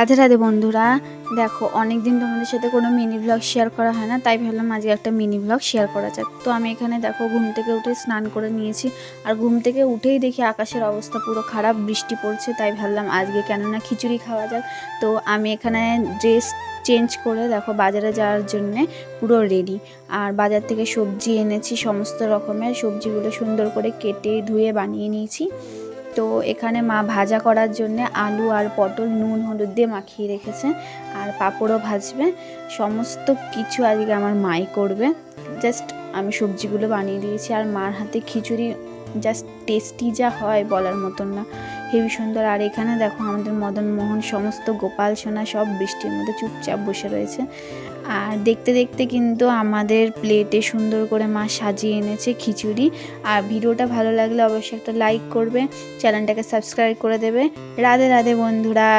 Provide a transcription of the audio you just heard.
রাধে রাধে বন্ধুরা, দেখো অনেক দিন তোমাদের সাথে কোনো মিনি ব্লগ শেয়ার করা হয় না, তাই ভাবলাম আজকে একটা মিনি ব্লগ শেয়ার করা যাক। তো আমি এখানে দেখো ঘুম থেকে উঠে স্নান করে নিয়েছি, আর ঘুম থেকে উঠেই দেখি আকাশের অবস্থা পুরো খারাপ, বৃষ্টি পড়ছে। তাই ভাবলাম আজকে কেননা খিচুড়ি খাওয়া যাক। তো আমি এখানে ড্রেস চেঞ্জ করে দেখো বাজারে যাওয়ার জন্যে পুরো রেডি। আর বাজার থেকে সবজি এনেছি, সমস্ত রকমের সবজিগুলো সুন্দর করে কেটে ধুয়ে বানিয়ে নিয়েছি। তো এখানে মা ভাজা করার জন্য আলু আর পটল নুন হলুদ দিয়ে মাখিয়ে রেখেছে, আর পাঁপড়ও ভাজবে। সমস্ত কিছু আজকে আমার মাই করবে। জাস্ট আমি সবজিগুলো বানিয়ে দিয়েছি, আর মার হাতে খিচুড়ি জাস্ট টেস্টি যা হয় বলার মতন না, হেবি সুন্দর। আর এখানে দেখো আমাদের মদন মোহন সমস্ত গোপাল সোনা সব বৃষ্টির মধ্যে চুপচাপ বসে রয়েছে। আর দেখতে দেখতে কিন্তু আমাদের প্লেটে সুন্দর করে মা সাজিয়ে এনেছে খিচুড়ি। আর ভিডিওটা ভালো লাগলে অবশ্যই একটা লাইক করবে, চ্যানেলটাকে সাবস্ক্রাইব করে দেবে। রাধে রাধে বন্ধুরা।